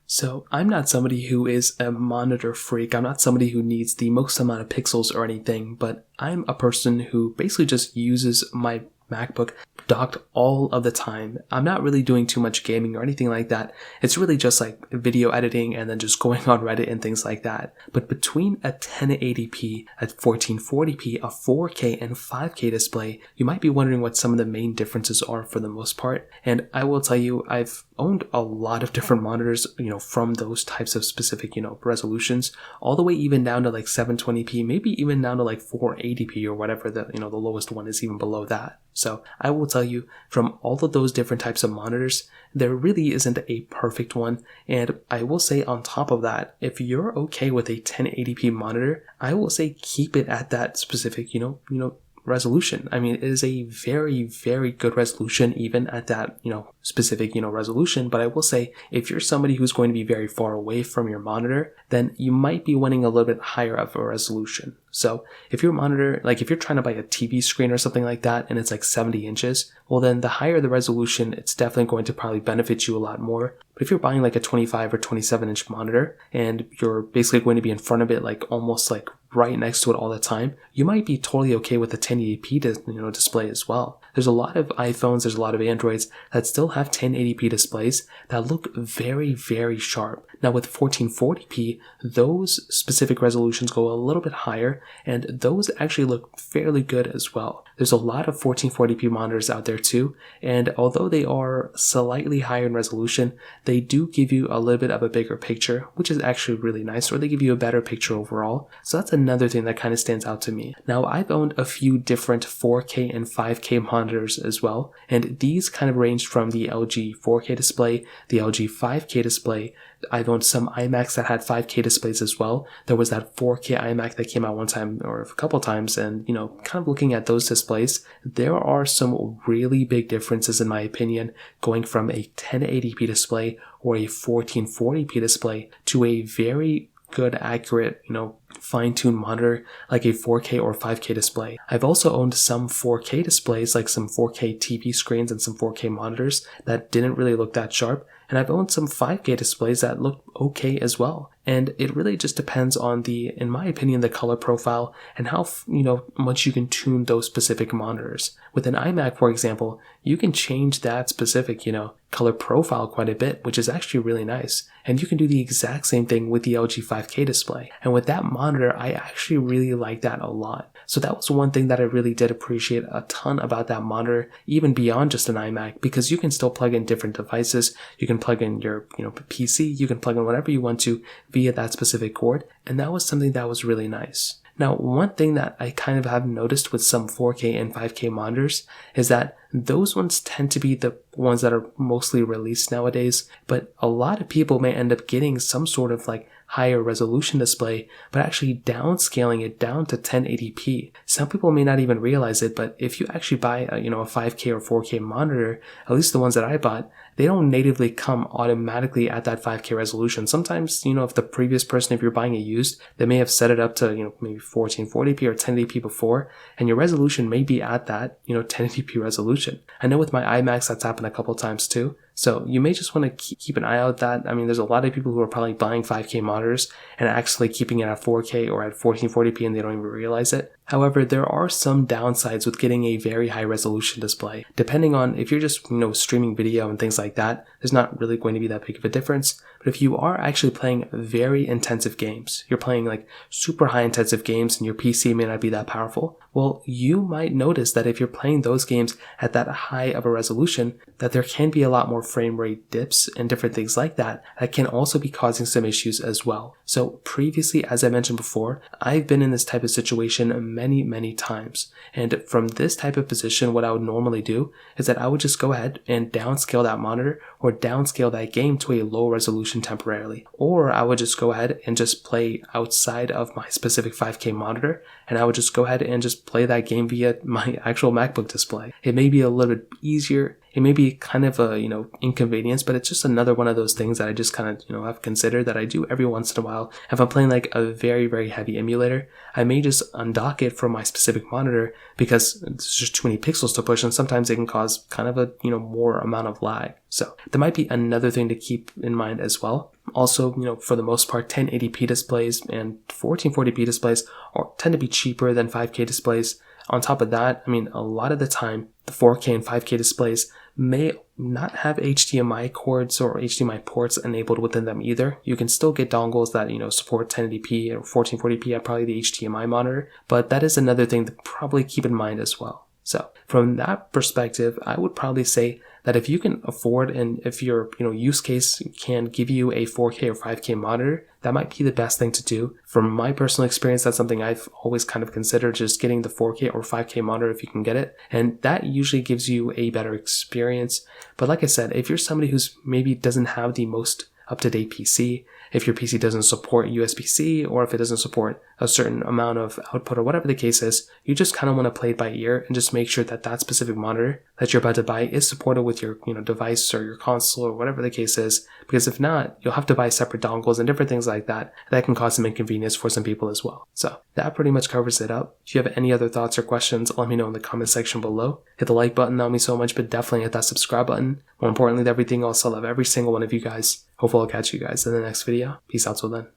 So I'm not somebody who is a monitor freak. I'm not somebody who needs the most amount of pixels or anything, but I'm a person who basically just uses my MacBook docked all of the time. I'm not really doing too much gaming or anything like that. It's really just like video editing and then just going on Reddit and things like that. But between a 1080p, a 1440p, a 4K, and 5K display, you might be wondering what some of the main differences are for the most part. And I will tell you, I've owned a lot of different monitors, from those types of specific, resolutions, all the way even down to like 720p, maybe even down to like 480p or whatever the lowest one is, even below that. So I will tell you, from all of those different types of monitors, there really isn't a perfect one. And I will say on top of that, if you're okay with a 1080p monitor, I will say keep it at that specific, resolution. I mean, it is a very, very good resolution, even at that, specific, resolution. But I will say, if you're somebody who's going to be very far away from your monitor, then you might be wanting a little bit higher of a resolution. So if your monitor, like if you're trying to buy a TV screen or something like that, and it's like 70 inches, well, then the higher the resolution, it's definitely going to probably benefit you a lot more. But if you're buying like a 25 or 27 inch monitor, and you're basically going to be in front of it, like almost like right next to it all the time, you might be totally okay with a 1080p display as well. There's a lot of iPhones, there's a lot of Androids that still have 1080p displays that look very, very sharp. Now with 1440p, those specific resolutions go a little bit higher, and those actually look fairly good as well. There's a lot of 1440p monitors out there too, and although they are slightly higher in resolution, they do give you a little bit of a bigger picture, which is actually really nice, or they give you a better picture overall. So that's another thing that kind of stands out to me. Now, I've owned a few different 4K and 5K monitors as well, and these kind of ranged from the LG 4K display, the LG 5K display. I've owned some iMacs that had 5K displays as well. There was that 4K iMac that came out one time or a couple times, and kind of looking at those displays, there are some really big differences in my opinion, going from a 1080p display or a 1440p display to a very good, accurate, fine-tuned monitor like a 4K or 5K display. I've also owned some 4K displays, like some 4K TV screens and some 4K monitors that didn't really look that sharp. And I've owned some 5K displays that look okay as well. And it really just depends on in my opinion, the color profile and how, much you can tune those specific monitors. With an iMac, for example, you can change that specific, color profile quite a bit, which is actually really nice. And you can do the exact same thing with the LG 5K display. And with that monitor, I actually really like that a lot. So that was one thing that I really did appreciate a ton about that monitor, even beyond just an iMac, because you can still plug in different devices. You can plug in your, PC, you can plug in whatever you want to via that specific cord. And that was something that was really nice. Now, one thing that I kind of have noticed with some 4K and 5K monitors is that those ones tend to be the ones that are mostly released nowadays, but a lot of people may end up getting some sort of like higher resolution display, but actually downscaling it down to 1080p. Some people may not even realize it, but if you actually buy a 5K or 4K monitor, at least the ones that I bought, they don't natively come automatically at that 5K resolution. Sometimes, if the previous person, if you're buying it used, they may have set it up to, maybe 1440p or 1080p before, and your resolution may be at that, 1080p resolution. I know with my iMacs that's happened a couple times too. So you may just want to keep an eye out that. I mean, there's a lot of people who are probably buying 5K monitors and actually keeping it at 4K or at 1440p and they don't even realize it. However, there are some downsides with getting a very high resolution display. Depending on if you're just, streaming video and things like that, there's not really going to be that big of a difference. But if you are actually playing very intensive games, you're playing like super high intensive games and your PC may not be that powerful, well, you might notice that if you're playing those games at that high of a resolution, that there can be a lot more frame rate dips and different things like that can also be causing some issues as well. So previously, as I mentioned before, I've been in this type of situation many, many times. And from this type of position, what I would normally do is that I would just go ahead and downscale that monitor or downscale that game to a low resolution temporarily. Or I would just go ahead and just play outside of my specific 5K monitor, and I would just go ahead and just play that game via my actual MacBook display. It may be a little bit easier, It may be kind of a, inconvenience, but it's just another one of those things that I just kind of, have considered that I do every once in a while. If I'm playing like a very, very heavy emulator, I may just undock it from my specific monitor because there's just too many pixels to push, and sometimes it can cause kind of a, more amount of lag. So that might be another thing to keep in mind as well. Also, for the most part, 1080p displays and 1440p displays tend to be cheaper than 5K displays. On top of that, a lot of the time, the 4K and 5K displays may not have HDMI cords or HDMI ports enabled within them either. You can still get dongles that, support 1080p or 1440p at probably the HDMI monitor, but that is another thing to probably keep in mind as well. So from that perspective, I would probably say that if you can afford and if your use case can give you a 4K or 5K monitor, that might be the best thing to do. From my personal experience, that's something I've always kind of considered, just getting the 4K or 5K monitor if you can get it. And that usually gives you a better experience. But like I said, if you're somebody who's maybe doesn't have the most up-to-date PC, if your PC doesn't support USB-C or if it doesn't support a certain amount of output or whatever the case is, you just kind of want to play it by ear and just make sure that that specific monitor that you're about to buy is supported with your device or your console or whatever the case is. Because if not, you'll have to buy separate dongles and different things like that. That can cause some inconvenience for some people as well. So that pretty much covers it up. If you have any other thoughts or questions, let me know in the comment section below. Hit the like button, that would mean so much, but definitely hit that subscribe button. More importantly than everything else, I love every single one of you guys. Hopefully I'll catch you guys in the next video. Peace out till then.